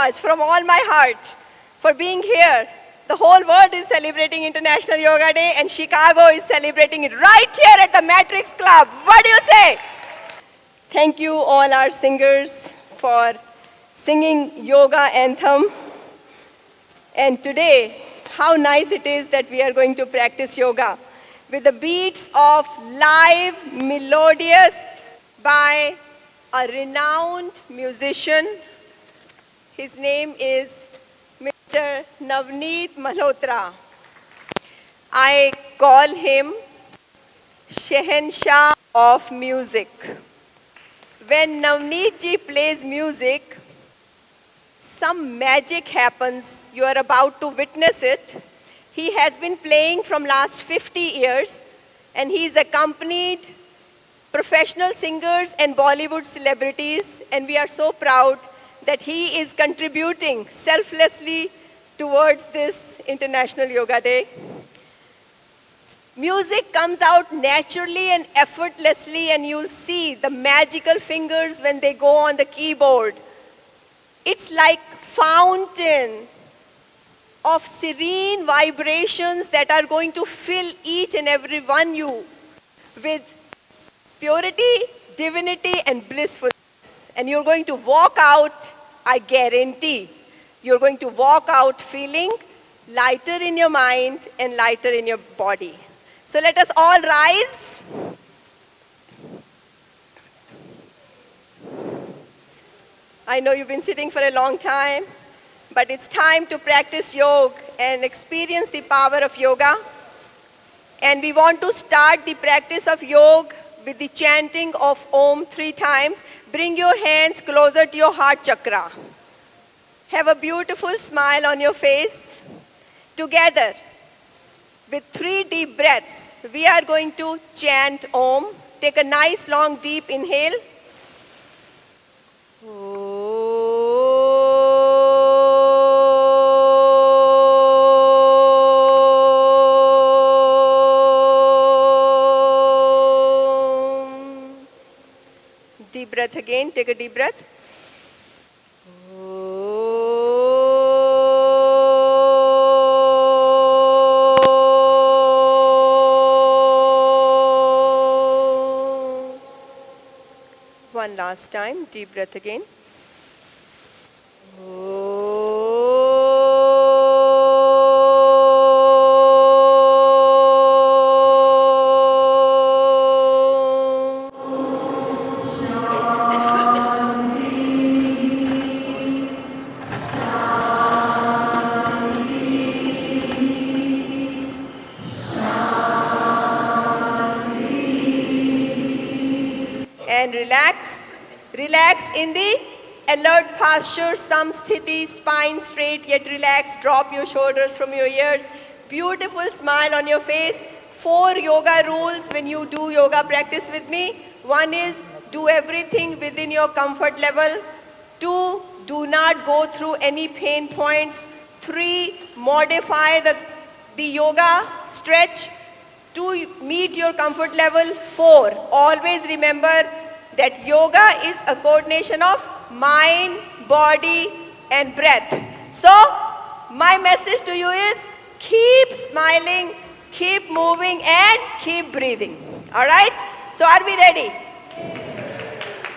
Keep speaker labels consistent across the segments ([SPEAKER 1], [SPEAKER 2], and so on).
[SPEAKER 1] much from all my heart for being here. The whole world is celebrating International Yoga Day, and Chicago is celebrating it right here at the Matrix Club. What do you say? Thank you all our singers for singing yoga anthem. And today, how nice it is that we are going to practice yoga with the beats of live melodious by a renowned musician. His name is Mr. Navneet Malhotra. I call him Shehenshah of music. When Navneet ji plays music, some magic happens. You are about to witness it. He has been playing from last 50 years, and he's accompanied professional singers and Bollywood celebrities, and we are so proud that he is contributing selflessly towards this International Yoga Day. Music comes out naturally and effortlessly, and you'll see the magical fingers when they go on the keyboard. It's like fountain of serene vibrations that are going to fill each and every one you with purity, divinity, and blissfulness. And you're going to walk out, I guarantee, you're going to walk out feeling lighter in your mind and lighter in your body. So let us all rise. I know you've been sitting for a long time, but it's time to practice yoga and experience the power of yoga. And we want to start the practice of yoga with the chanting of Om 3 times. Bring your hands closer to your heart chakra. Have a beautiful smile on your face. Together, with 3 deep breaths, we are going to chant Om. Take a nice long deep inhale. Deep breath again. Take a deep breath. One last time. Deep breath again. And relax. Relax in the alert posture, samsthiti, spine straight yet relaxed. Drop your shoulders from your ears. Beautiful smile on your face. 4 yoga rules when you do yoga practice with me. 1 is do everything within your comfort level. 2, do not go through any pain points. 3, modify the yoga stretch to meet your comfort level. 4, always remember that yoga is a coordination of mind, body, and breath. So, my message to you is keep smiling, keep moving, and keep breathing. Alright? So, are we ready?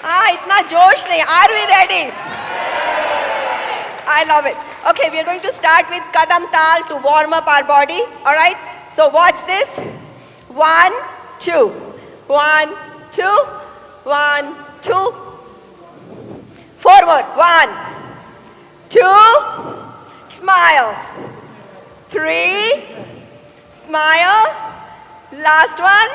[SPEAKER 1] Itna josh nahi. Are we ready? I love it. Okay, we are going to start with Kadam Tal to warm up our body. Alright? So, watch this. 1, 2. 1, 2. 1, 2. Forward. 1, 2. Smile. 3. Smile. Last one.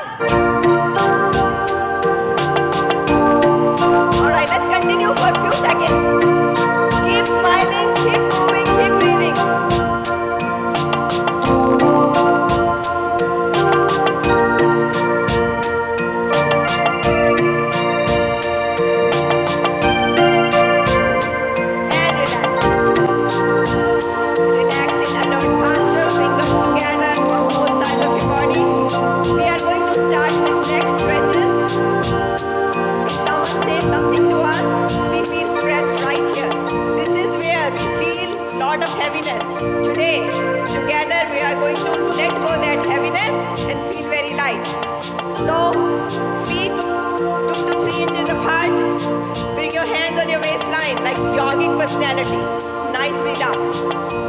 [SPEAKER 1] All right, let's continue for a few seconds. Keep smiling, keep moving, keep breathing. Something to us, we feel stressed right here. waistline like jogging personality. Nicely done.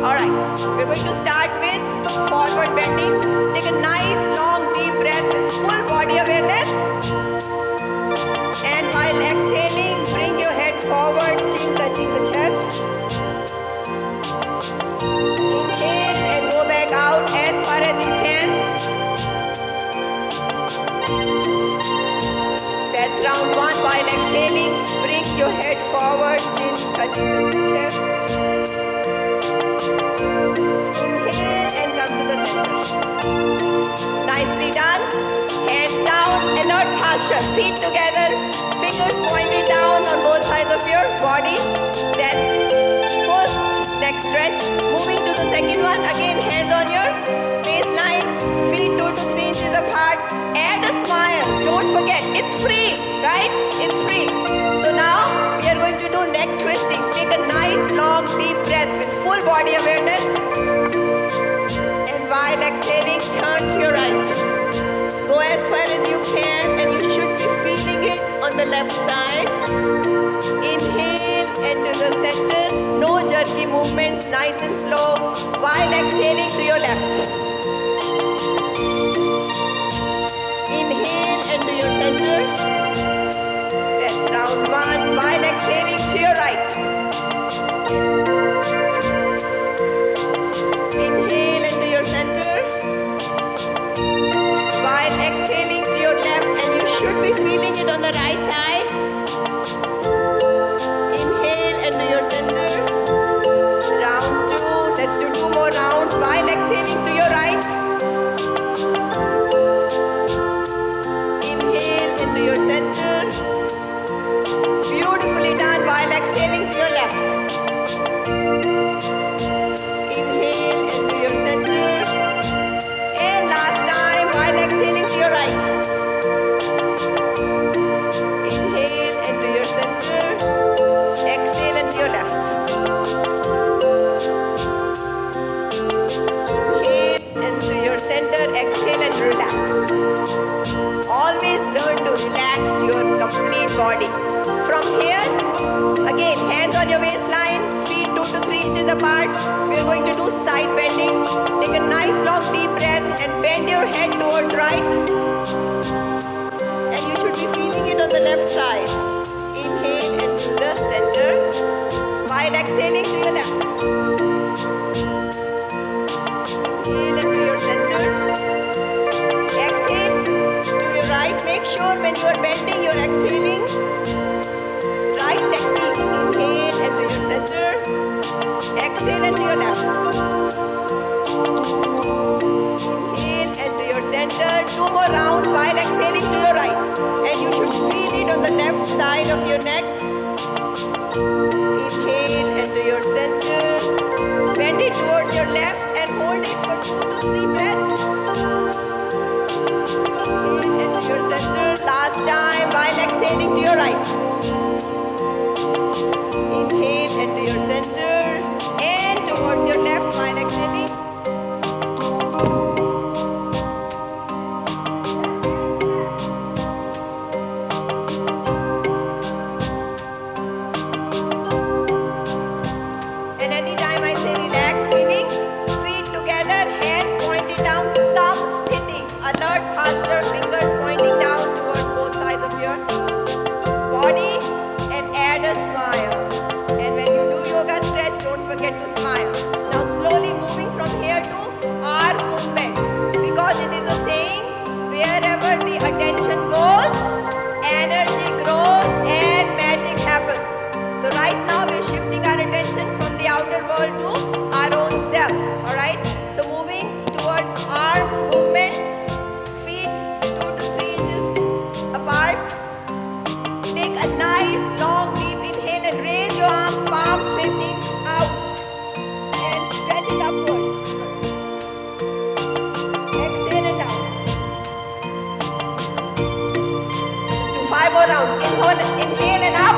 [SPEAKER 1] Alright, we're going to start with forward bending. Take a nice long deep breath with full body awareness. And while exhaling, bring your head forward, chin touching the chest. Inhale and go back out as far as you can. That's round one. While exhaling, bring your head forward, chin touching the chest. Inhale and come to the center. Nicely done. Hands down, alert posture. Feet together, fingers pointed down on both sides of your body. That's first neck stretch. Moving to the second one. Again, hands on your waistline. Feet 2 to 3 inches apart. Add a smile. Don't forget, it's free, right? It's free. So now we are going to do neck twisting. Take a nice long deep breath with full body awareness. And while exhaling, turn to your right. Go as far as you can, and you should be feeling it on the left side. Inhale into the center. No jerky movements, nice and slow. While exhaling to your left. Inhale into your center. That's round one. While exhaling to your right. Inhale into your center. While exhaling to your left, and you should be feeling it on the right side. Inhale into your center. Round two. Let's do 2 more rounds. While exhaling to your right. Inhale into your center. Beautifully done. While exhaling to your left. Inhale into your center. And last time, while exhaling to your right. Inhale into your center. Exhale into your left. Inhale into your center. Exhale and relax. Always learn to relax your complete body. From here, again, hands on your waistline, feet 2 to 3 inches apart. We're going to do side bending. Take a nice long deep breath and bend your head towards right. And you should be feeling it on the left side. Inhale into the center. While exhaling to your left. Inhale into your center. Exhale to your right. Make sure when you are bending, you're exhaling. Right technique. Inhale into your center. Exhale into your left. Inhale into your center. 2 more rounds while exhaling to your right. And you should feel it on the left side of your neck. Inhale into your center. Bend it towards your left and hold it for 2 to 3 breaths. Inhale into your center. Last time while exhaling to your right. Inhale into your center and towards your left while exhaling. And anytime I say relax, meaning feet together, hands pointed down, samsthiti, alert posture, fingers pointing down towards both sides of your body, and add a smile. And when you do yoga stretch, don't forget to smile. Now slowly moving from here to arm movement, because it is a saying, wherever the attention goes, energy grows and magic happens. So right now we're shifting our attention from the outer world to our own self. Alright? So moving towards arm movements, feet 2 to 3 inches apart. Take a nice long deep inhale and raise your arms, palms facing out, and stretch it upwards. Exhale and down. Let's do 5 more rounds. Inhale and up.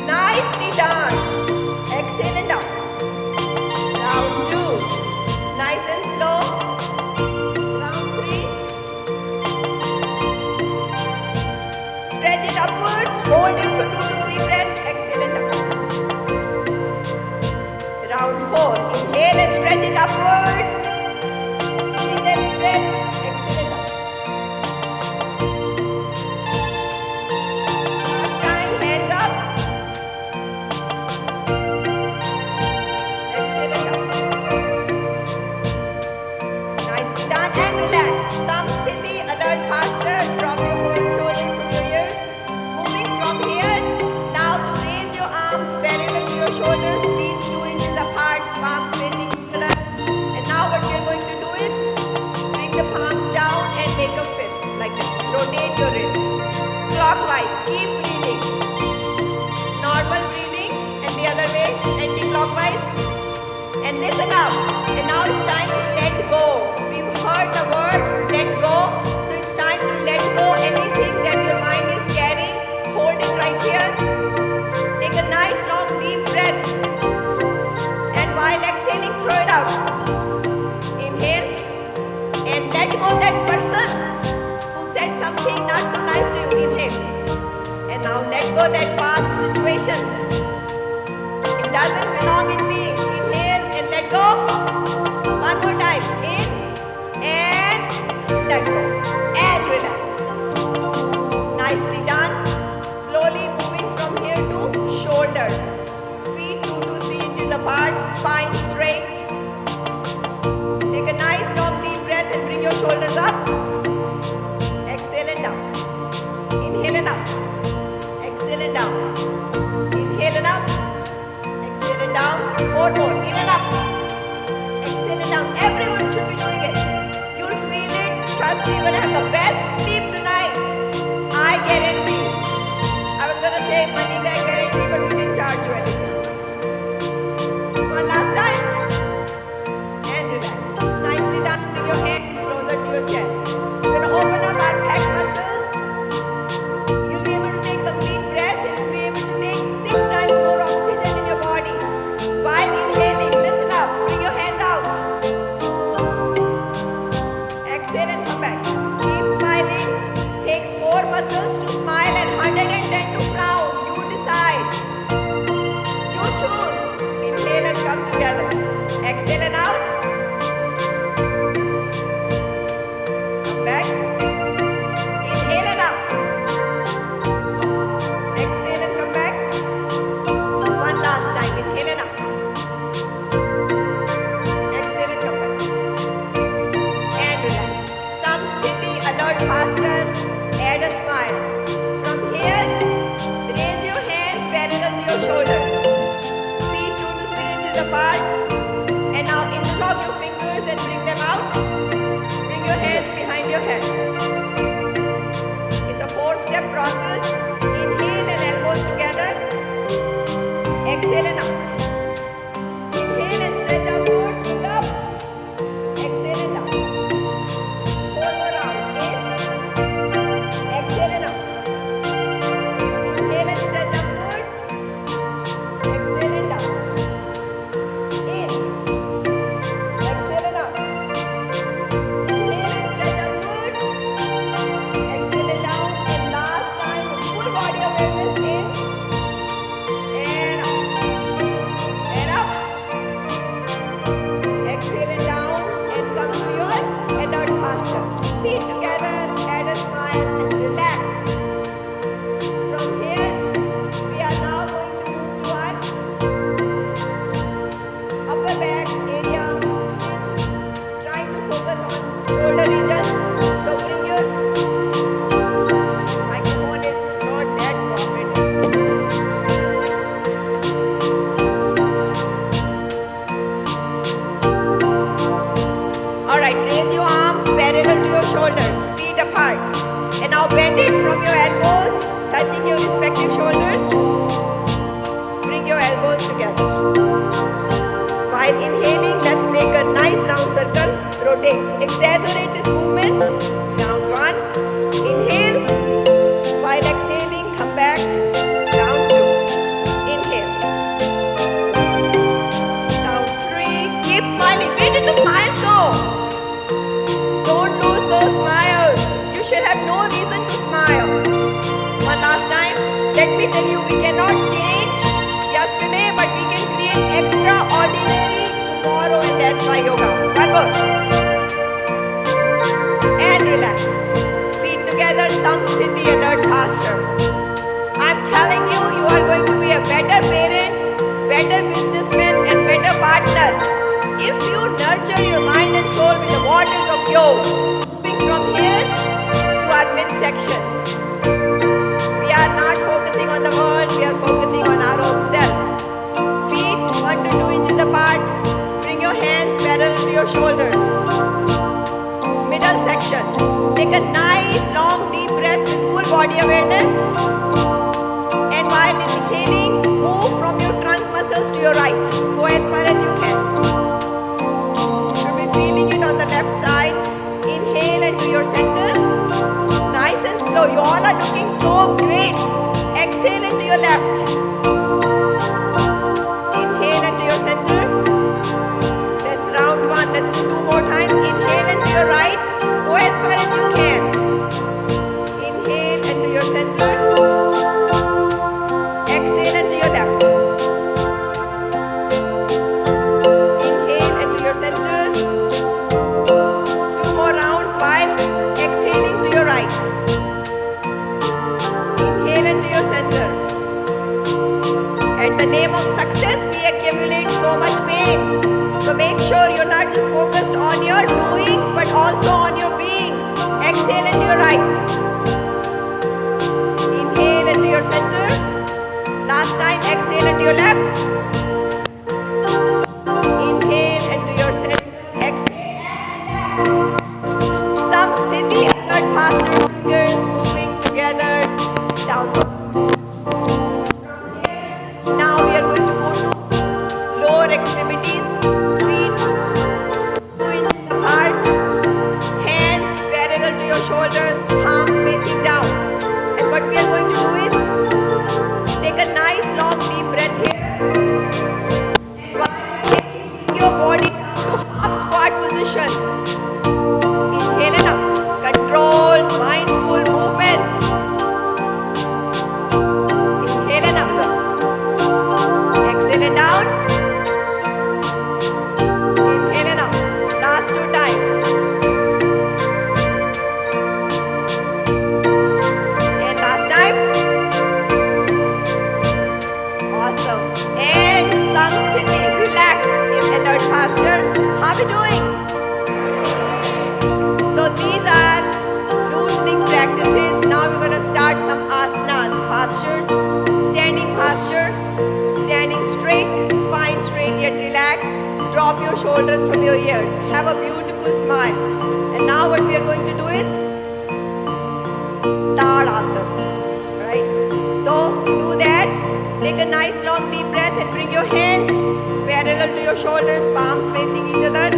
[SPEAKER 1] Nicely done. Exhale and down. doesn't belong in me. Inhale and let go. One more time. In and let go. And relax. Nicely done. Slowly moving from here to shoulders. Feet 2 to 3 inches apart. Spine straight. Take a nice long deep breath and bring your shoulders up. Exhale and down. Inhale and up. Exhale and down. Inhale and up. Exhale and down. More. In and up. Exhale and down. Everyone should be doing it. You'll feel it. Trust me, you're going to have the best sleep tonight. I guarantee. I was going to say money back guarantee, but we didn't charge you anything. One last time. And relax. Nicely done. Bring your hands closer to your chest. We're going to open up our back muscles. You'll be able to take complete breaths and you'll be able to take 6 times more oxygen in your body. While inhaling, listen up. Bring your hands out. Exhale and come back. Keep smiling. Takes 4 muscles to smile and 110 to frown. You decide. You choose. Inhale and come together. Exhale and out. Come back. Inhale and out. Exhale and come back. One last time. Inhale and out. Exhale and come back. And relax. Samsthiti, alert posture. Add a smile. From here, raise your hands parallel to your shoulders. Feet 2 to 3 inches apart. And now interlock your fingers and bring them out. Bring your hands behind your head. It's a 4-step process. Inhale and elbows together. Exhale and out. Inhale and stretch upwards. Look up. Exhale and down. 4 more rounds. In. Exhale and out. Inhale and stretch upwards. Exhale and down. In. Exhale and out. Inhale and stretch upwards. Exhale and down. And last time, full body awareness. In. And out. And up. Exhale and down. And come to your alert posture. Feet together. Add a smile and relax. From here, we are now going to move to our upper back area. Still trying to focus on shoulder region. So bring your microphone is not that cooperative. Alright, raise your arms parallel to your shoulders, feet apart. And now bend it from your elbows, touching your respective shoulders. Bring your elbows together. While inhaling, let's make a nice round circle. Rotate. Exaggerate this movement. Round 1. Inhale. While exhaling, come back. Round 2. Inhale. Round 3. Keep smiling. Where did the smiles go? Don't lose those smiles. You should have no reason to smile. One last time. Let me tell you, we cannot change yesterday, but we can create extraordinary tomorrow, and that's why yoga. One more. And relax. Feet together, Samsthiti, alert posture. I'm telling you, you are going to be a better parent, better businessman, and better partner if you nurture your mind and soul with the waters of yoga. Moving from here to our midsection. We are not focusing on the world, we are focusing on our own self. Feet 1 to 2 inches apart. Bring your hands parallel to your shoulders. Middle section. Take a nice long deep breath with full body awareness. And while inhaling, move from your trunk muscles to your right. Go as far as you can. You'll be feeling it on the left side. Inhale and to your center. Nice and slow. in the name of success, we accumulate so much pain. So make sure you're not just focused on your doings, but also on your being. Exhale into your right. Inhale into your center. Last time, exhale into your left. Inhale into your center. Exhale. Samsthiti, alert posture, fingers moving together downward. Now we are going to go to lower extremities, feet 2 inches apart, hands parallel to your shoulders, palms facing down. And what we are going to do is take a nice long deep breath here. While taking your body to half squat position. Inhale in up. Control, mindful movements. Inhale in up. Exhale it down. Inhale in up. Last 2 times. And last time. Awesome. And Samsthiti, relax in alert posture. How are we doing? So these are loosening practices. Now we're going to start some asanas, postures, standing posture, standing straight, spine straight yet relaxed. Drop your shoulders from your ears. Have a beautiful smile. And now what we are going to do is Tadasana. Right? So to do that, take a nice long deep breath and bring your hands parallel to your shoulders, palms facing each other.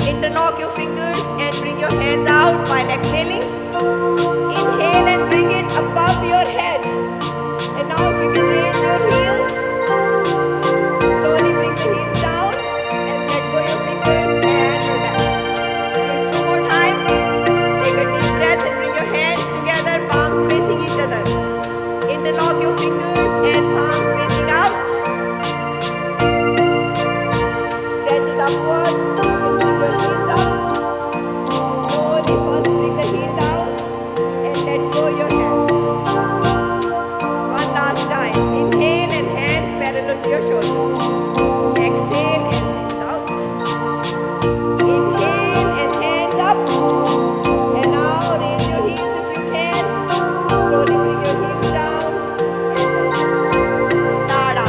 [SPEAKER 1] Interlock your fingers and bring your hands out while exhaling. Inhale and bring it above your head. And now you can raise your heels. Slowly bring the heels down and let go your fingers and relax. So 2 more times. Take a deep breath and bring your hands together, palms facing each other. Interlock your fingers and palms facing out. Stretch it upward. Bring your heels up. Slowly first bring the heel down and let go your hands. One last time. Inhale and hands parallel to your shoulders. Exhale and hands out. Inhale and hands up. And now raise your heels if you can. Slowly bring your heels down. Tadasana.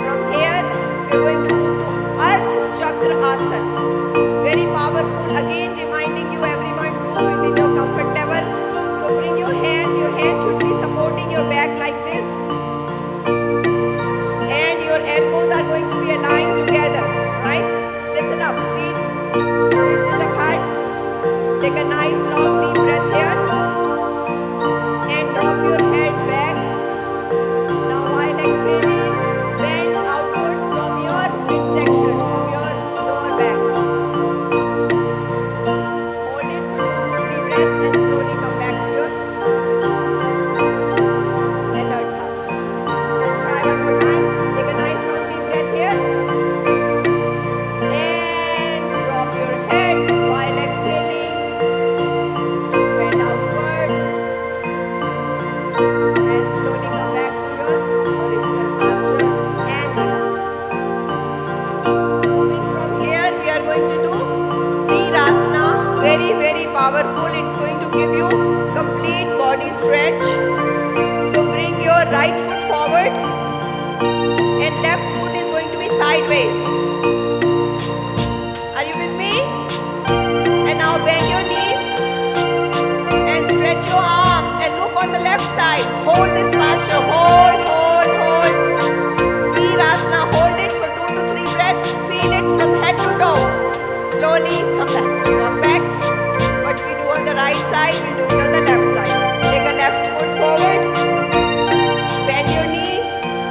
[SPEAKER 1] From here, we're going to move to Ardha Chakra Asana. Very powerful. Again, reminding you everyone to do it in your comfort level. So bring your hand should be supporting your back like this. And your elbows are going to be aligned together. Right? Listen up. Feet 2 inches apart. Take a nice long deep breath here. And drop your head back. Now while exhaling, bend outwards from your midsection, from your lower back. Hold it for 2 to 3 breaths and slowly come back to your alert posture. Let's try one more time. Take a nice long deep breath here. And drop your head while exhaling. Bend outward. And slowly come back to your original posture and relax. Moving from here, we are going to do Virasana. Very, very powerful. It's going to give you complete body stretch. So bring your right foot forward and left foot is going to be sideways. Are you with me? And now bend your knee and stretch your arms and look on the left side. Hold this posture. Hold, hold, hold. Virasana. Hold it for 2 to 3 breaths. Feel it from head to toe. Slowly come back. Come back. What we do on the right side, we do it on the left side. Take a left foot forward. Bend your knee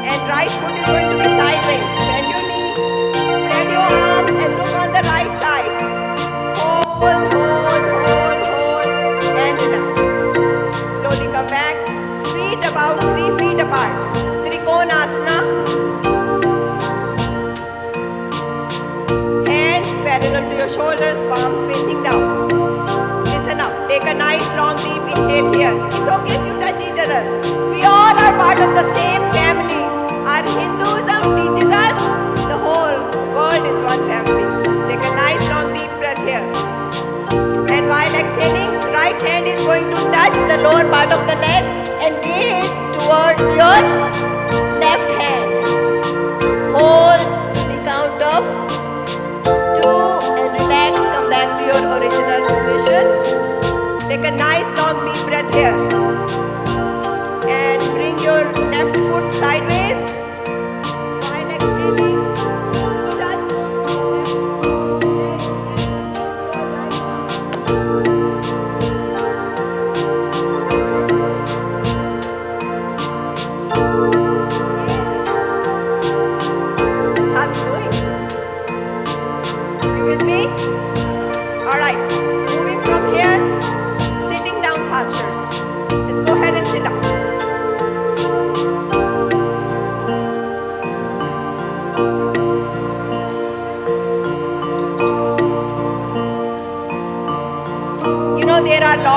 [SPEAKER 1] and right foot is going to be sideways. Bend your knee. Spread your arms and look on the right side. Hold, hold, hold, hold and relax. Slowly come back. Feet about 3 feet apart. Trikonasana. Hands parallel to your shoulders, palms facing down. Listen up. Take a nice long deep inhale here. It's okay if you touch each other. We all are part of the same family. Our Hindu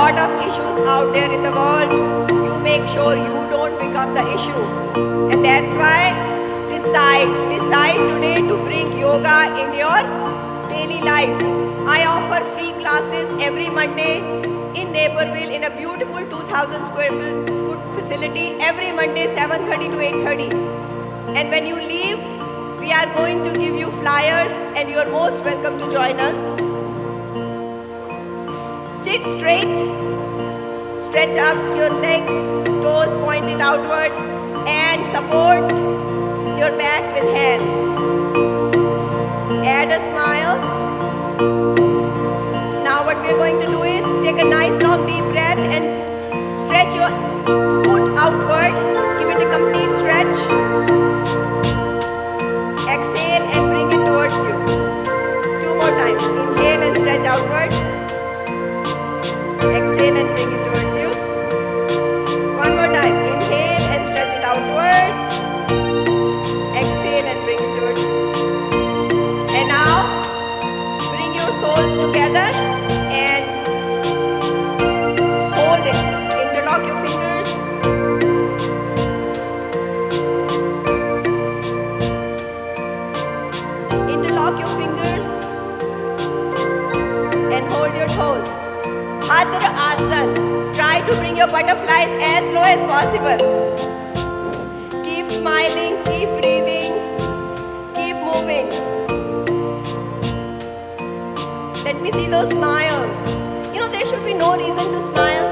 [SPEAKER 1] lot of issues out there in the world. You make sure you don't become the issue. And that's why decide today to bring yoga in your daily life. I offer free classes every Monday in Naperville in a beautiful 2,000 square foot facility every Monday 7:30 to 8:30. And when you leave, we are going to give you flyers and you are most welcome to join us. Sit straight, stretch out your legs, toes pointed outwards, and support your back with hands. Add a smile. Now what we are going to do is take a nice long deep breath and stretch your foot outward. Give it a complete stretch. Exhale and bring it towards you. 2 more times. Inhale and stretch outwards. Exhale and bring it towards you. 1 more time. Inhale and stretch it outwards. Exhale and bring it towards you. And now, bring your soles together and hold it. Interlock your fingers. Interlock your fingers and hold your toes. Adhra Asana. Try to bring your butterflies as low as possible. Keep smiling, keep breathing, keep moving. Let me see those smiles. You know, there should be no reason to smile.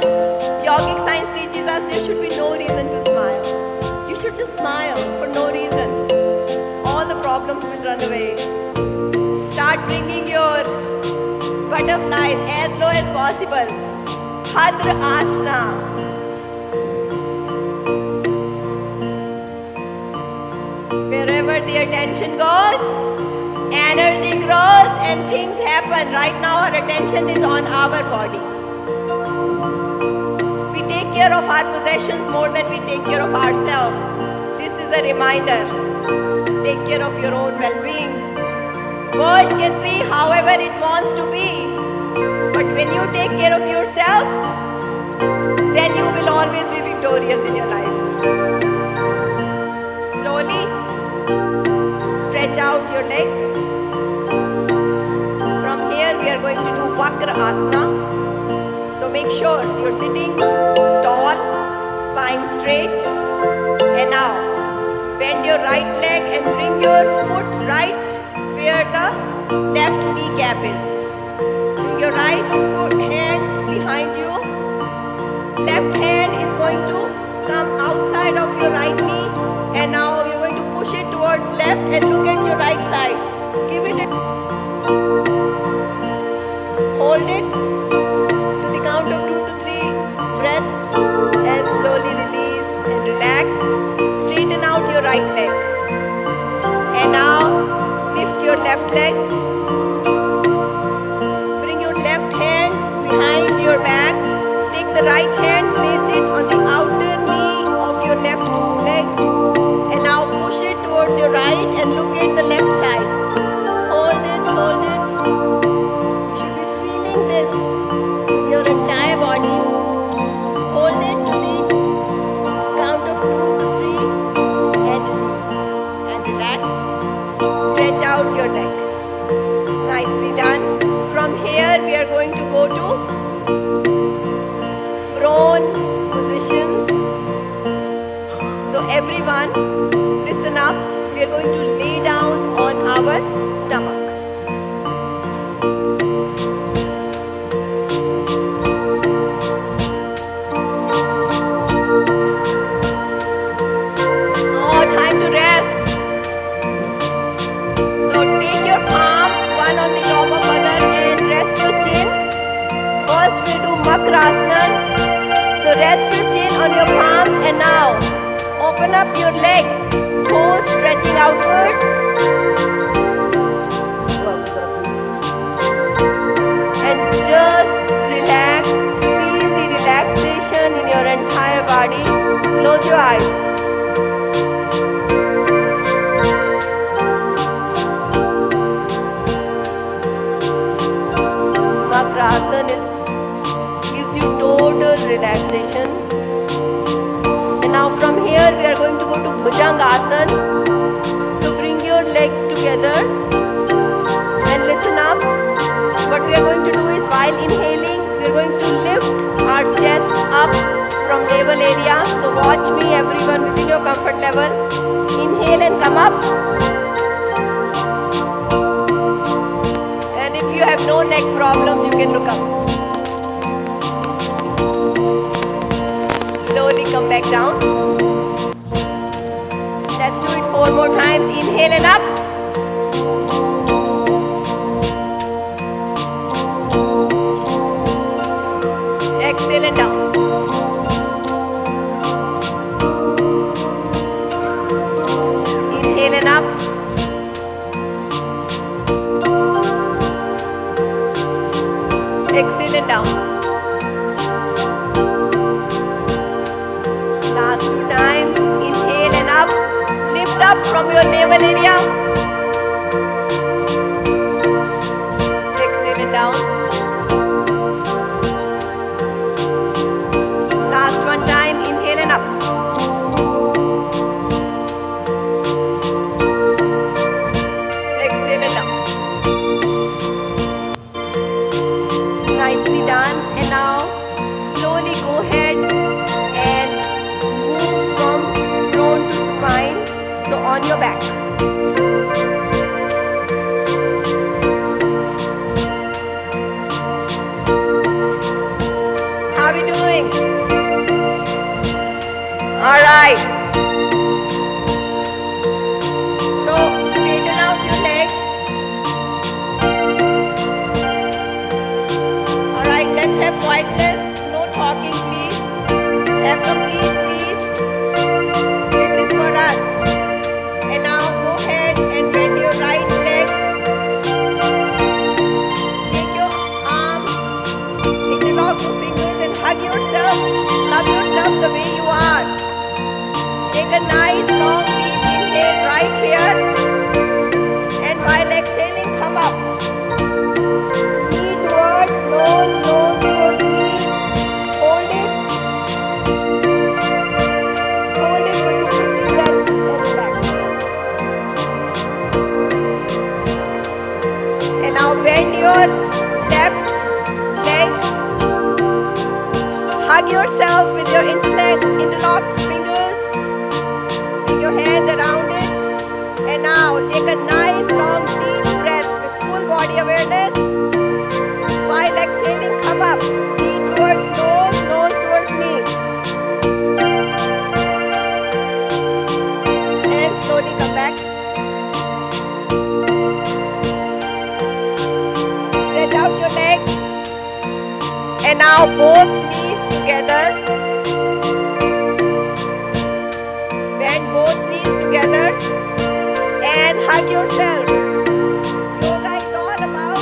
[SPEAKER 1] Yogic science teaches us there should be no reason to smile. You should just smile for no reason. All the problems will run away. Start bringing your butterflies as low as possible. Adhra Asana. Wherever the attention goes, energy grows and things happen. Right now our attention is on our body. We take care of our possessions more than we take care of ourselves. This is a reminder. Take care of your own well-being. World can be however it wants to be. But when you take care of yourself, then you will always be victorious in your life. Slowly, stretch out your legs. From here, we are going to do Vakra Asana. So make sure you're sitting tall, spine straight. And now, bend your right leg and bring your foot right where the left kneecap is. Bring your right foot hand behind you. Left hand is going to come outside of your right knee. And now you're going to push it towards left and look at your right side. Give it a hold it to the count of 2 to 3 breaths and slowly release and relax. Straighten out your right leg. And now lift your left leg. Bring your left hand behind your back. Take the right hand, place it on the outer knee of your left leg. And now push it towards your right and look at the left side. Hold it, hold it. You should be feeling this in your entire body. Hold it to the count of 2 to 3 and release. And relax. Stretch out your neck. Nicely done. From here we are going to go to prone positions. So everyone, listen up. We are going to lay down on our stomach. Oh, time to rest. So take your palms, one on the top of other, and rest your chin. First we'll do Makrasana. So rest your chin on your palms and now open up your legs, toes stretching outwards. navel area. So watch me, everyone, within your comfort level. Inhale and come up. And if you have no neck problems, you can look up. Slowly come back down. Let's do it 4 more times. Inhale and up. Exhale and down. Inhale and up. Exhale and down. Last 2 times. Inhale and up. Lift up from your navel area. Exhale and down. Last 1 time. Inhale and up. Exhale and down. Nicely done. And now slowly go ahead and move from prone to supine. So on your back. How are we doing? Alright. So straighten out your legs. Alright, let's have quietness. No talking, please. Have complete peace. This is for us. And now go ahead and bend your right leg. Take your arms, interlock your fingers and hug yourself. Love yourself the way you are. Take a nice long deep inhale right here. And while exhaling, come up. Knee towards nose, nose towards knee. Hold it. Hold it for 2 to 3 breaths and relax. And now bend your left leg. Hug yourself with your interlocked fingers. With your hands around it. And now take a nice long deep breath with full body awareness. While exhaling, come up. Knee towards nose, nose towards knee. And slowly come back. Stretch out your legs. And now both knees together. Bend both knees together. And hug yourself. Yoga is all about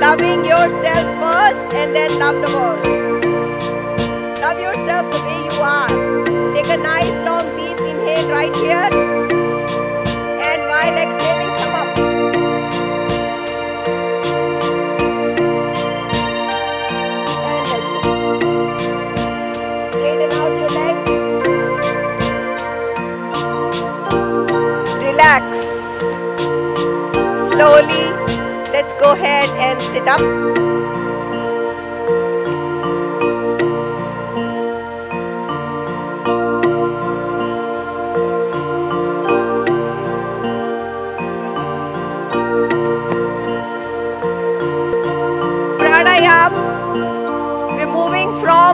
[SPEAKER 1] loving yourself first and then love the world. Love yourself the way you are. Take a nice long deep inhale right here. And while exhaling, come up. And let go. Straighten out your legs. Relax. Slowly, let's go ahead and sit up. Pranayam. We're moving from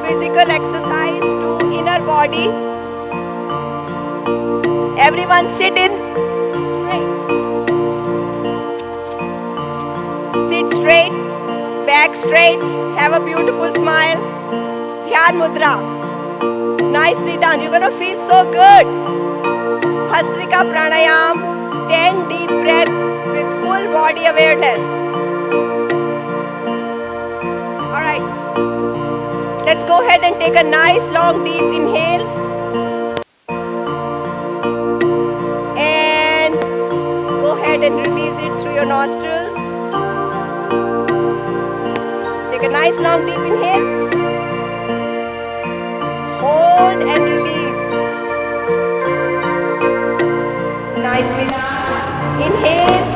[SPEAKER 1] physical exercise to inner body. Everyone sit in straight. Sit straight, back straight. Have a beautiful smile. Dhyan mudra. Nicely done. You're going to feel so good. Bhastrika pranayam. 10 deep breaths with full body awareness. Alright. Let's go ahead and take a nice long deep inhale. And release it through your nostrils. Take a nice long deep inhale. Hold and release. Nicely done. Inhale.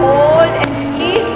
[SPEAKER 1] Hold and release.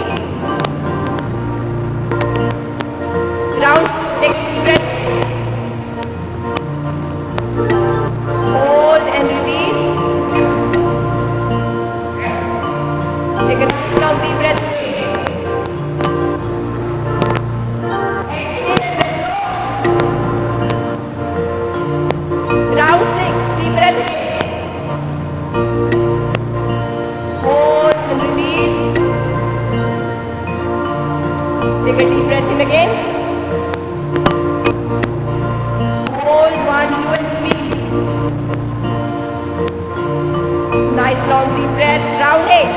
[SPEAKER 1] 2 and release. Nice long deep breath. Round 8.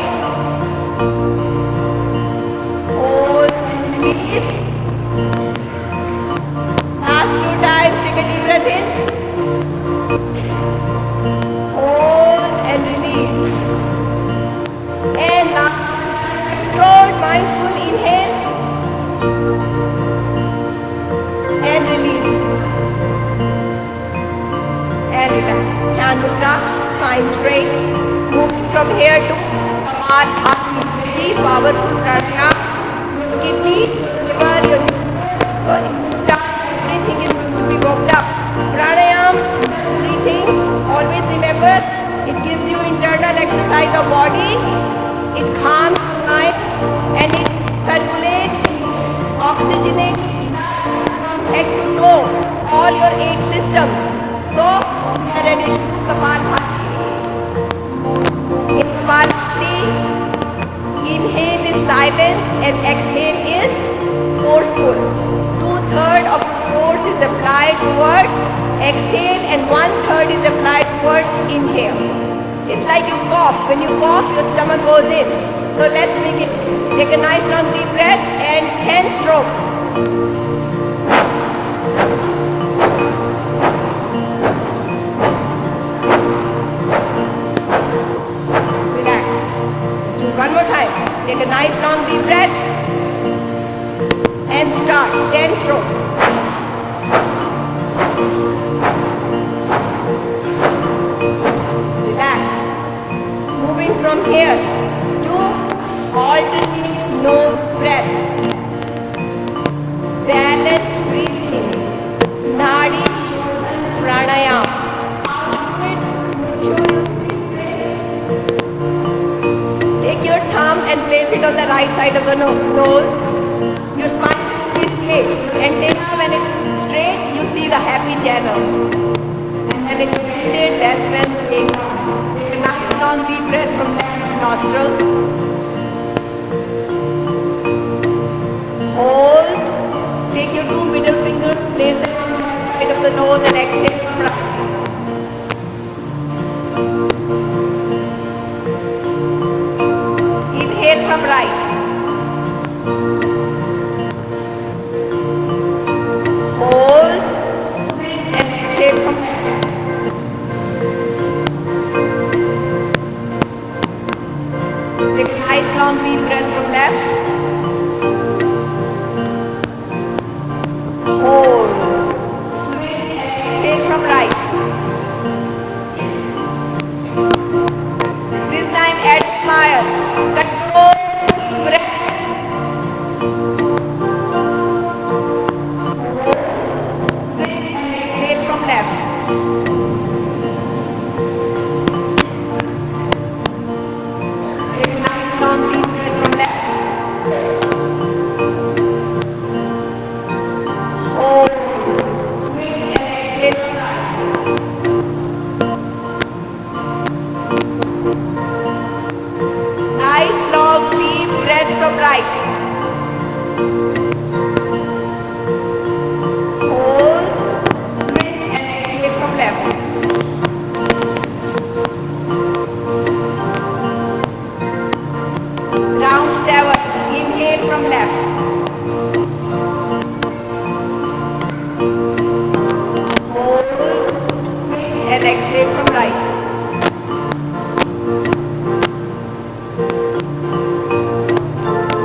[SPEAKER 1] Hold and release. Last 2 times. Take a deep breath in. Hold and release. And last, controlled, mindful inhale. And release. And relax. Dhyan Mudra, spine straight. Moving from here to Kapalbhati. Very powerful pranayama. Kidney, liver, your start, everything is going to be woken up. Pranayama, 3 things. Always remember, it gives you internal exercise of body. It calms the mind and it circulates, oxygenates head to toe, all your 8 systems. So, we are ready to Kapalbhati. In Kapalbhati, inhale is silent and exhale is forceful. 2/3 of the force is applied towards exhale and 1/3 is applied towards inhale. It's like you cough. When you cough, your stomach goes in. So let's begin. Take a nice long deep breath and 10 strokes. Relax. Let's do it one more time. Take a nice long deep breath and start. 10 strokes. Relax. Moving from here to alternate nose breath. Balanced breathing. Nadi pranayama. Make sure you sit straight. Take your thumb and place it on the right side of the nose. Your spine is straight. Antenna, when it's straight, you see the happy channel. And when it's bended, that's when the pain comes. Take a nice long deep breath from left nostril. Hold. Take your 2 middle fingers, place them on the side of the nose and exhale from right. Inhale from right. Hold. And exhale from left. Take a nice long deep breath from left. Hold. Swing and exhale from right. This time add smile. Control breath. Swing and exhale from left. Take a nice long deep breath from left. Hold. Switch and exhale from right. Nice long deep breath from right. Hold. Switch and exhale from left. Round 7. Inhale from left. Hold. Switch and exhale from right.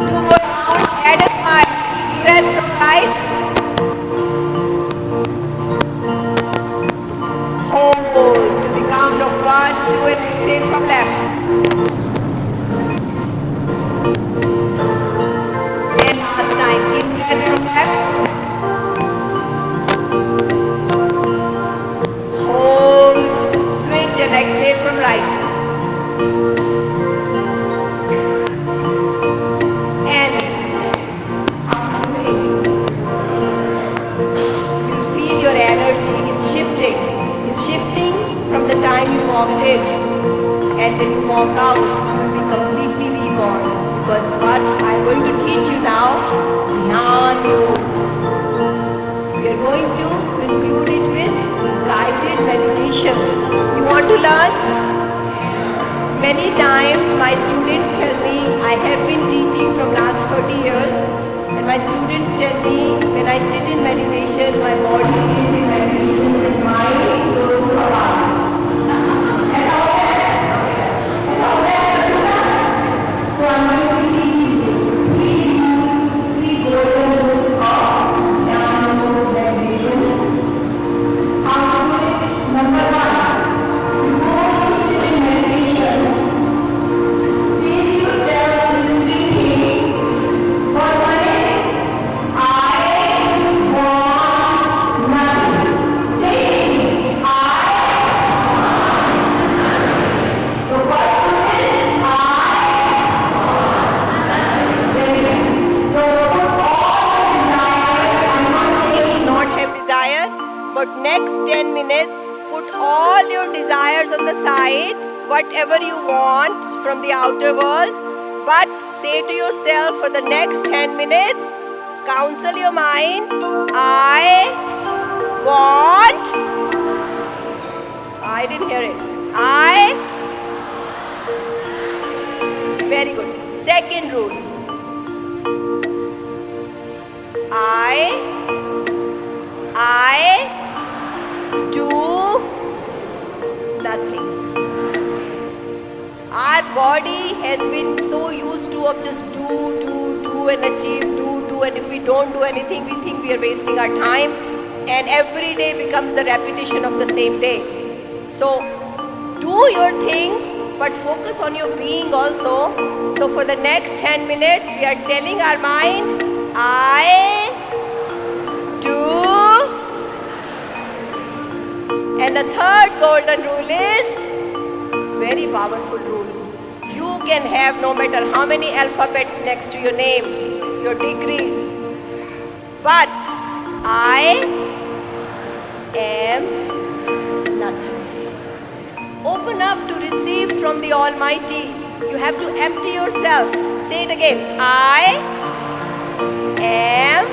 [SPEAKER 1] Two more rounds. Add a smile. Breath from right. Hold to the count of 1, 2 and exhale from left. And last time. In breath from left. Hold. Switch and exhale from right. And you feel your energy. It's shifting. It's shifting from the time you walked in. And when you walk out, you'll be completely reborn. Because what I'm going to teach you now, Dhyan Yoga. We are going to conclude it with Kaya learn? Many times my students tell me, I have been teaching from last 30 years, and my students tell me when I sit in meditation, my body is in meditation, and my mind goes to a heart. So I'm going to be teaching three golden rules of download meditation. How to do it? Number one, before you sit in meditation, say to yourself these three things. First one is, I want nothing. Say, so first one is, not have desire, but next 10 minutes put all your desires on the side, whatever you want from the outer world, but say to yourself for the next 10 minutes, counsel your mind, I didn't hear it, very good. Second rule, I do nothing. Our body has been so used to of just do and achieve, do, and if we don't do anything, we think we are wasting our time, and every day becomes the repetition of the same day. So do your things, but focus on your being also. So for the next 10 minutes, we are telling our mind, I do. And the third golden rule is very powerful rule. You can have no matter how many alphabets next to your name, your degrees, but I am nothing. Open up to receive from the Almighty. You have to empty yourself. Say it again. I am.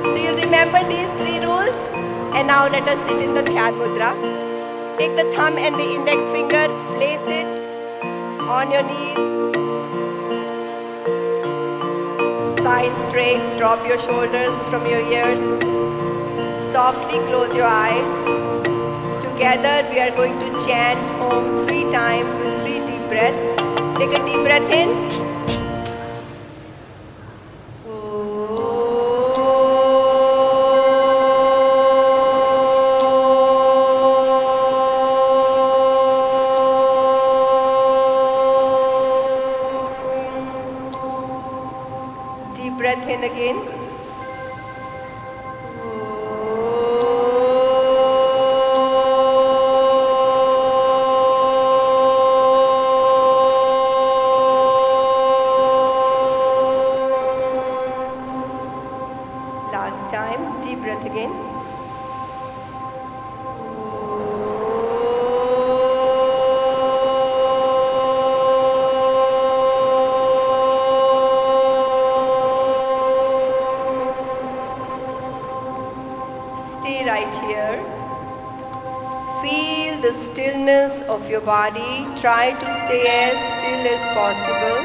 [SPEAKER 1] So you'll remember these three rules. And now let us sit in the Dhyan Mudra. Take the thumb and the index finger, place it on your knees. Spine straight, drop your shoulders from your ears. Softly close your eyes. Together we are going to chant Om 3 times with 3 deep breaths. Take a deep breath in. Breath in again. Last time, deep breath again. Right here. Feel the stillness of your body. Try to stay as still as possible.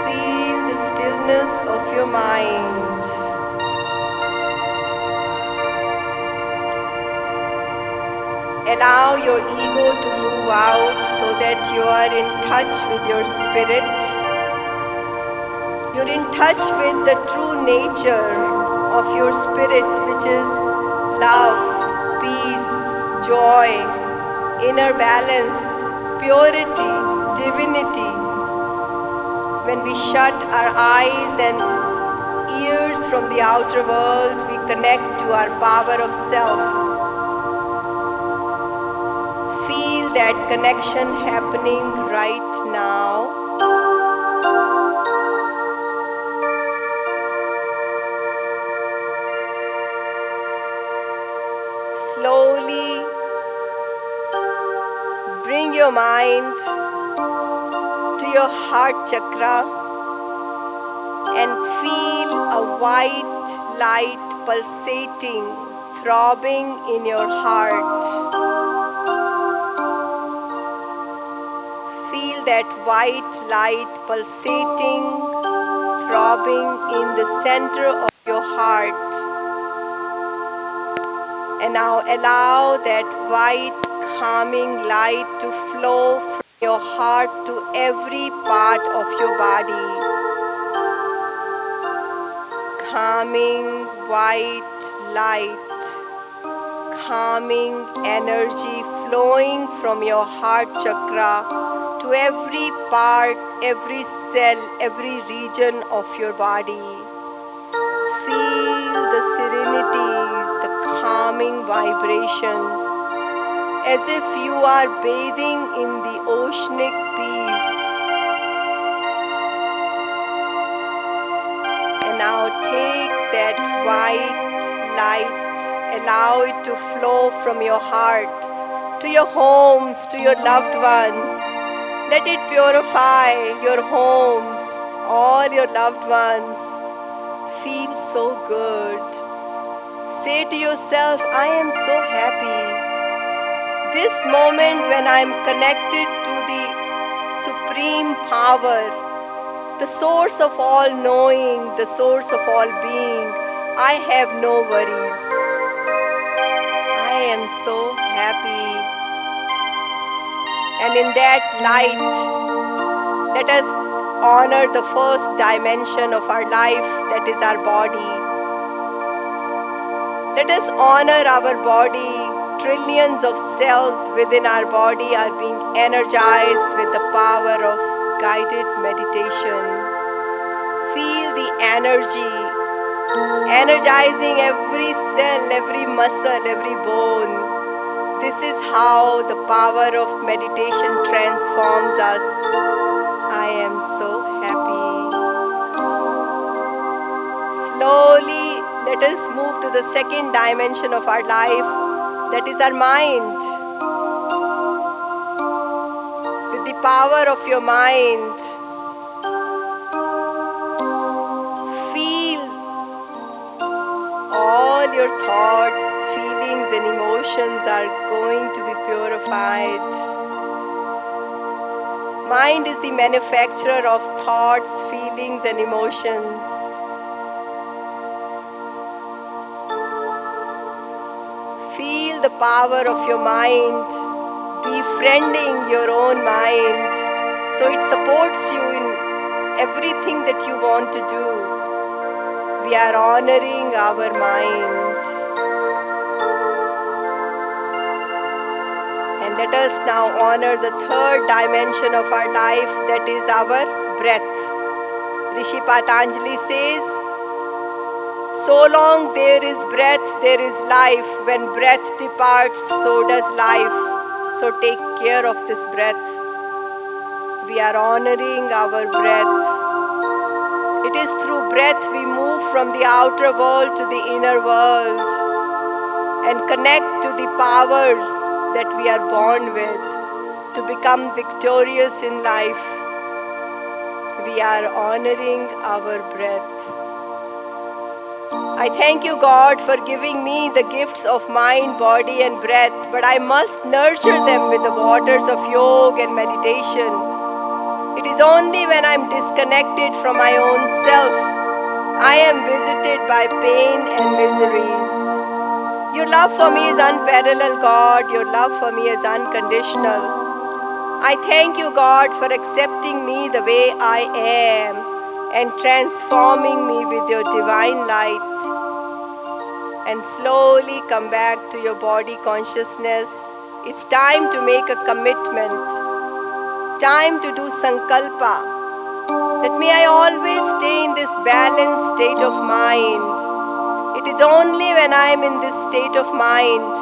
[SPEAKER 1] Feel the stillness of your mind. Allow your ego to move out so that you are in touch with your spirit. You're in touch with the true nature of your spirit, which is love, peace, joy, inner balance, purity, divinity. When we shut our eyes and ears from the outer world, we connect to our power of self. Feel that connection happening right now. Slowly bring your mind to your heart chakra and feel a white light pulsating throbbing in your heart. Feel that white light pulsating, throbbing in the center of your heart. And now allow that white calming light to flow from your heart to every part of your body. Calming white light, calming energy flowing from your heart chakra to every part, every cell, every region of your body. Feel the serenity, the calming vibrations, as if you are bathing in the oceanic peace. And now take that white light, allow it to flow from your heart to your homes, to your loved ones. Let it purify your homes, all your loved ones. Feel so good. Say to yourself, I am so happy. This moment when I am connected to the supreme power, the source of all knowing, the source of all being, I have no worries. I am so happy. And in that light, let us honor the first dimension of our life, that is our body. Let us honor our body. Trillions of cells within our body are being energized with the power of guided meditation. Feel the energy, energizing every cell, every muscle, every bone. This is how the power of meditation transforms us. I am so happy. Slowly, let us move to the second dimension of our life, that is our mind. With the power of your mind, feel all your thoughts, feelings and emotions are going to be purified. Mind is the manufacturer of thoughts, feelings and emotions. Feel the power of your mind, befriending your own mind, so it supports you in everything that you want to do. We are honoring our mind. And let us now honor the third dimension of our life, that is our breath. Rishi Patanjali says, so long there is breath, there is life. When breath departs, so does life. So take care of this breath. We are honoring our breath. It is through breath we move from the outer world to the inner world and connect to the powers that we are born with to become victorious in life. We are honoring our breath. I thank you, God, for giving me the gifts of mind, body and breath, but I must nurture them with the waters of yoga and meditation. It is only when I am disconnected from my own self, I am visited by pain and miseries. Your love for me is unparalleled, God. Your love for me is unconditional. I thank you, God, for accepting me the way I am and transforming me with your divine light. And slowly come back to your body consciousness. It's time to make a commitment. Time to do sankalpa. That may I always stay in this balanced state of mind. It is only when I am in this state of mind,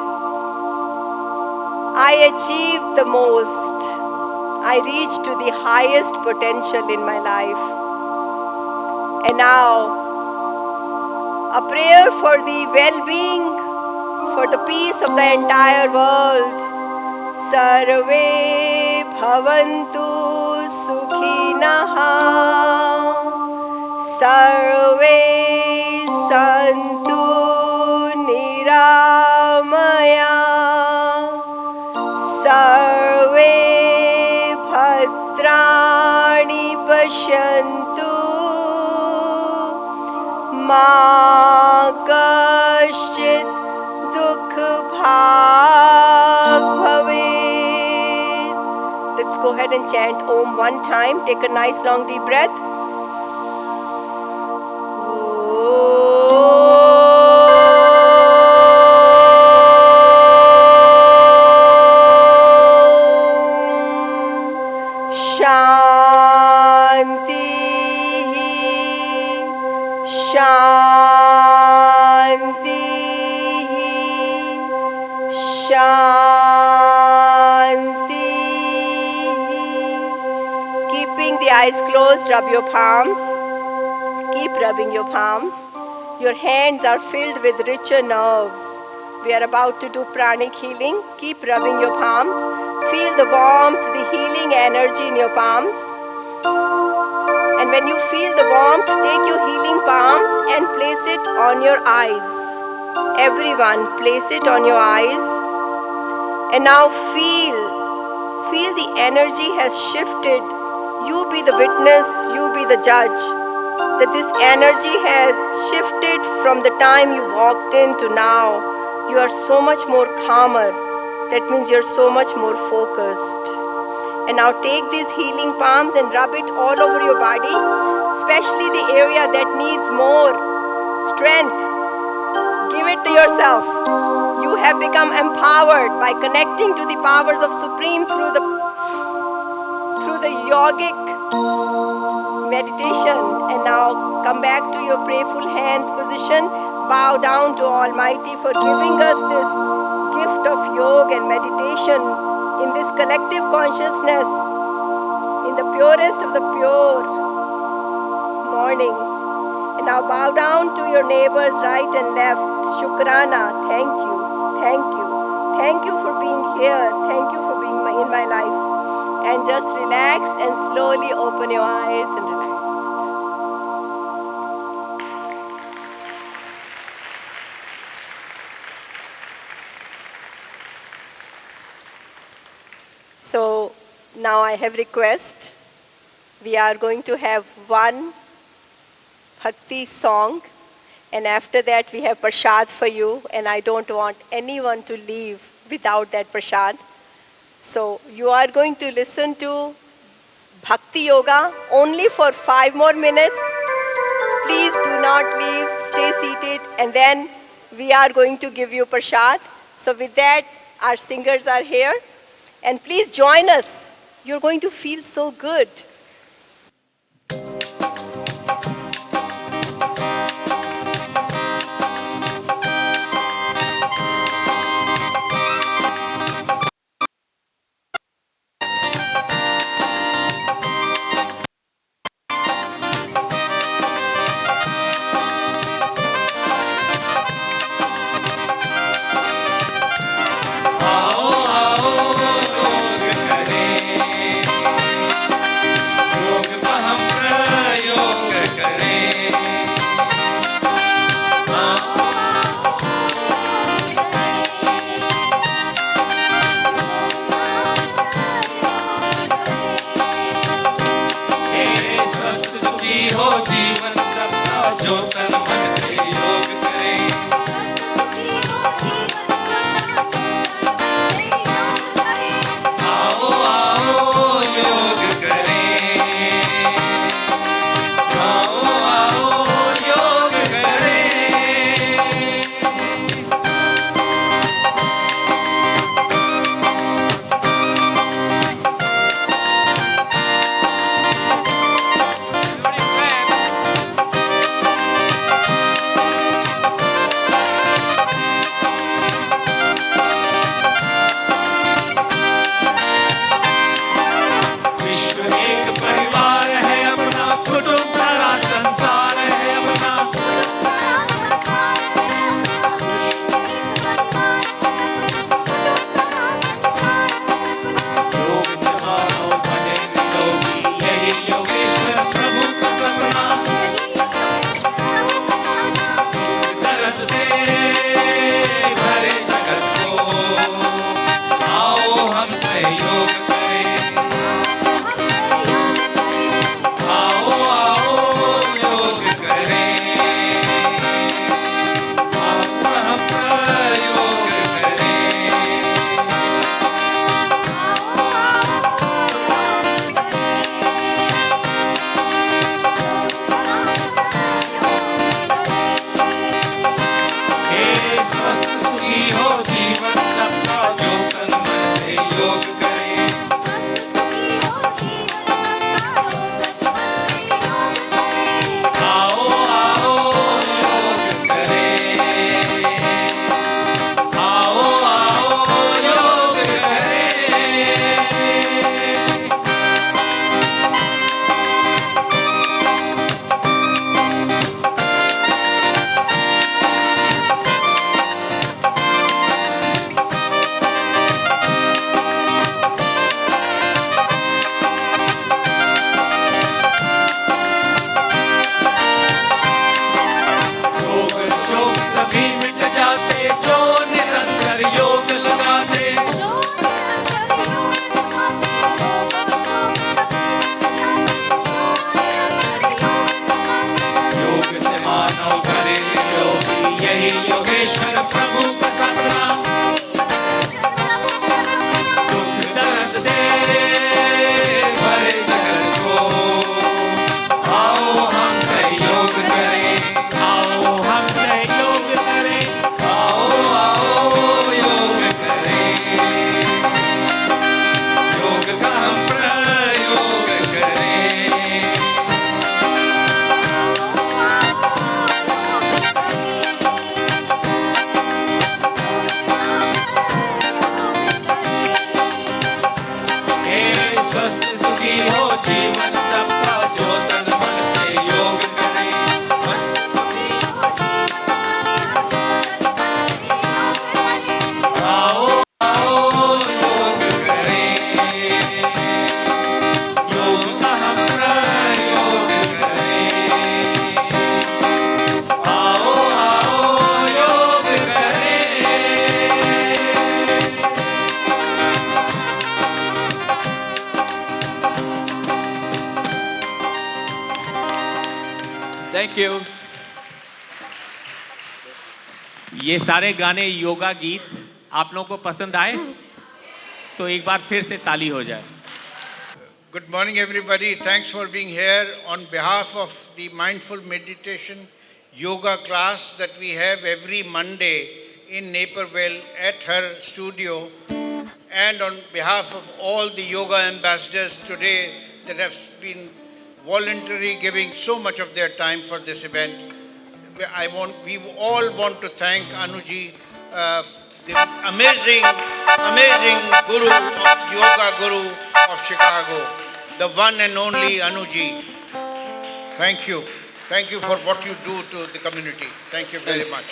[SPEAKER 1] I achieve the most. I reach to the highest potential in my life. And now, a prayer for the well-being, for the peace of the entire world. Sarve bhavantu sukhinaha, sarve santu niramayah. मा कश्चित् दुःख भाग् भवेत्. Let's go ahead and chant Om one time. Take a nice long deep breath. Shanti, Shanti, Shanti. Keeping the eyes closed, rub your palms. Keep rubbing your palms. Your hands are filled with richer nerves. We are about to do pranic healing. Keep rubbing your palms. Feel the warmth, the healing energy in your palms. And when you feel the warmth, take your healing palms and place it on your eyes. Everyone, place it on your eyes. And now feel the energy has shifted. You be the witness, you be the judge. That this energy has shifted from the time you walked in to now. You are so much more calmer. That means you're so much more focused. And now take these healing palms and rub it all over your body, especially the area that needs more strength. Give it to yourself. You have become empowered by connecting to the powers of Supreme through the yogic meditation. And now come back to your prayerful hands position. Bow down to Almighty for giving us this gift of yoga and meditation in this collective consciousness, in the purest of the pure morning. And now bow down to your neighbors right and left. Shukrana, thank you, thank you. Thank you for being here. Thank you for being in my life. And just relax and slowly open your eyes and relax. So now I have request. We are going to have one bhakti song, and after that we have prasad for you, and I don't want anyone to leave without that prasad. So you are going to listen to Bhakti Yoga only for 5 more minutes. Please do not leave, stay seated, and then we are going to give you prasad. So with that, our singers are here. And please join us. You're going to feel so good.
[SPEAKER 2] स्वस्थ सुखी हो जीवन सबका, जो तन मन से योग करे। आओ आओ योग करे, आओ आओ योग करे। रोग शोक सभी मिट जाते, जो निरंतर योग लगाते। योग से मानव करे योगी, यही योगेश्वर प्रभु का सपना। दुख दर्द से भरे जगत को, आओ हम सहयोग करें, आओ हम सहयोग करें, आओ आओ योग करें, योग का हम प्रयोग करें। हे स्वस्थ सुखी हो जीवन सबका, जो तन मन से योग करे। आओ आओ योग करें, योग का हम प्रयोग करें। आओ आओ योग करें। Thank you. ये सारे गाने योगा गीत आप लोगों को पसंद आए तो एक बार फिर से ताली हो जाए।
[SPEAKER 3] Good morning, everybody. Thanks for being here on behalf of the Mindful Meditation Yoga class that we have every Monday in Naperville at her studio, and on behalf of all the yoga ambassadors today that have been voluntarily giving so much of their time for this event. We all want to thank Anuji, the amazing guru, yoga guru of Chicago, the one and only Anuji. Thank you. Thank you for what you do to the community. Thank you very much.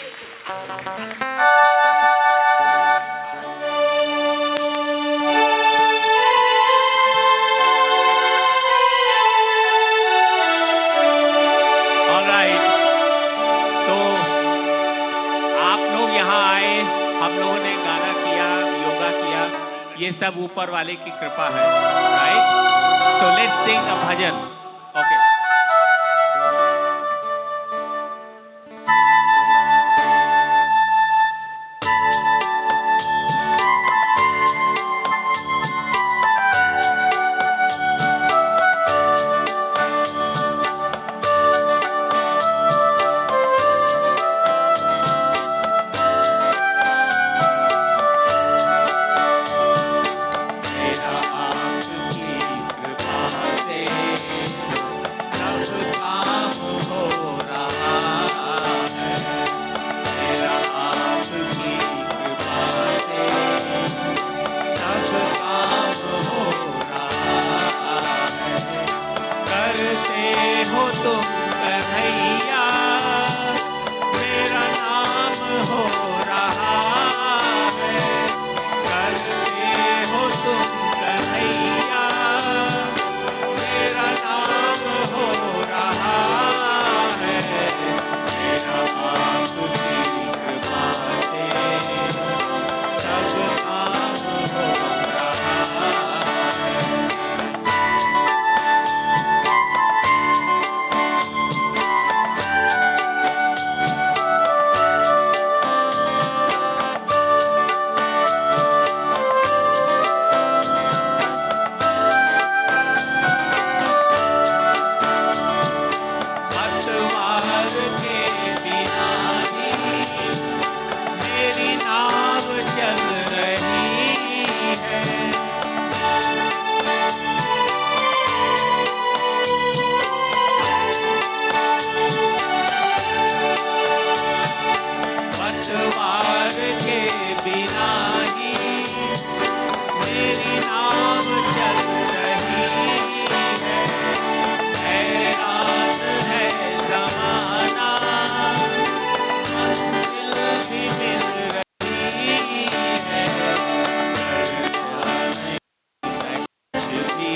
[SPEAKER 2] All right. तो आप लोग यहाँ आए, हम लोगों ने गाना किया, योगा किया, ये सब ऊपर वाले की कृपा है, right? So let's sing a bhajan. Okay. तेरा आपकी कृपा से के बिना ही मेरी नाव चल रही है। हैरान है ज़माना, मंजिल भी मिल रही है। भी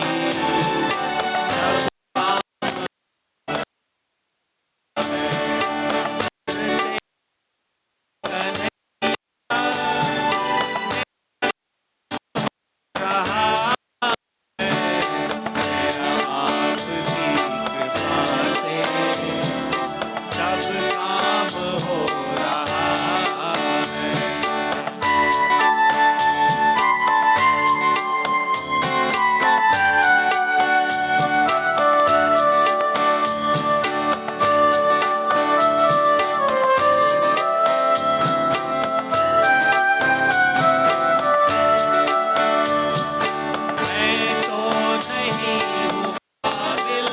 [SPEAKER 2] रहा आपकी कृपा से सब काम हो रहा है। मैं तो नहीं हूँ काबिल,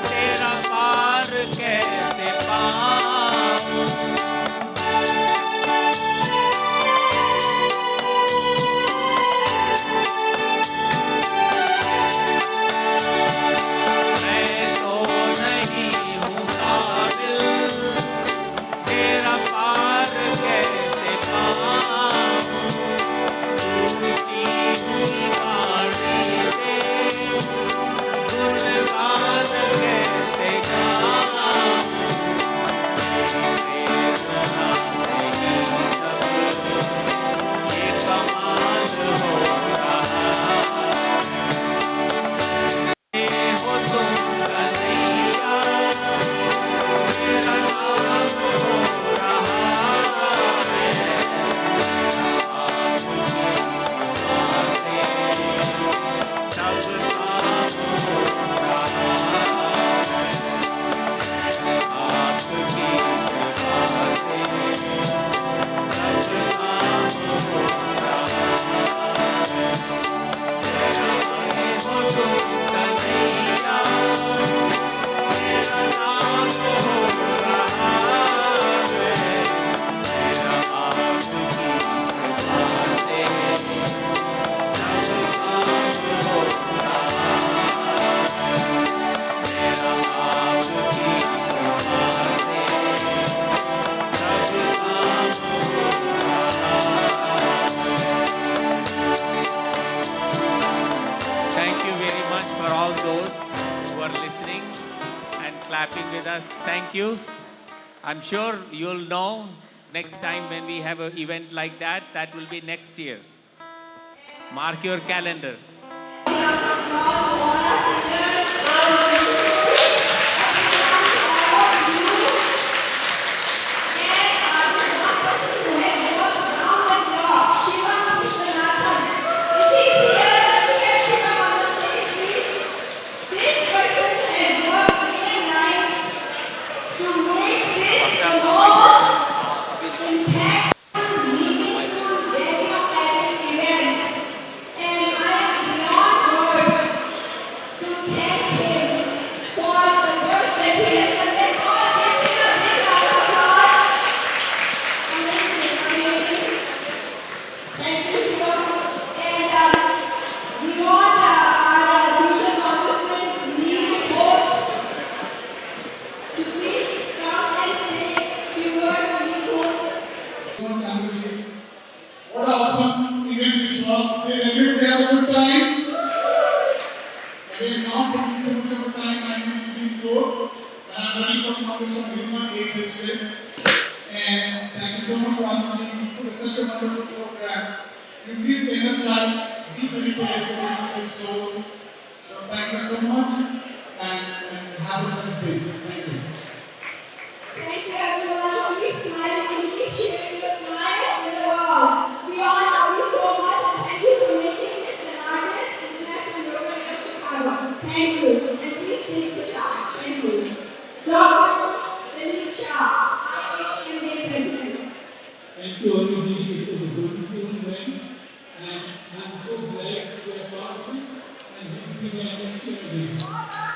[SPEAKER 2] तेरा पार कैसे पाऊँ। मैं तो नहीं हूँ काबिल, तेरा पार कैसे पाऊँ। टूटी हुई बाड़ी से गुणगान कैसे गाऊँ। तेरी प्रेरणा से ही सब ये कमाल हो रहा है। हो तुम कन्हैया, मेरा नाम हो रहा है। आपसे सब काम हो रहा है। आपकी कृपा से सब काम हो रहा है। हो तुम कन्हैया, मेरा नाम हो रहा है। आपकी कृपा से सब काम हो रहा है। आपकी कृपा से सब काम हो रहा है। Thank you very much for all those who are listening and clapping with us. Thank you. I'm sure you'll know next time when we have an event like that, that will be next year. Mark your calendar.
[SPEAKER 4] What an awesome event this was. Did everyone have a good time? Again, not taking too much of time, my name is Deep Kaur, and I'm running for Congress of Hirma Gate District. And thank you so much for watching for such a wonderful program. You feel energized, be connected with soul. So thank you so much, and have a nice day. Thank you.
[SPEAKER 5] Thank you everyone. Keep smiling and keep sharing your smiles with the world. We all love you so much and thank you for making this the largest international yoga day of Chicago. Thank you. And please take the shot. Thank you. Dr. Dilip Shah, MBA President.
[SPEAKER 6] Thank you, Anuji. It was a beautiful event, and I'm so glad to be a part of it, and we'll be there next year again.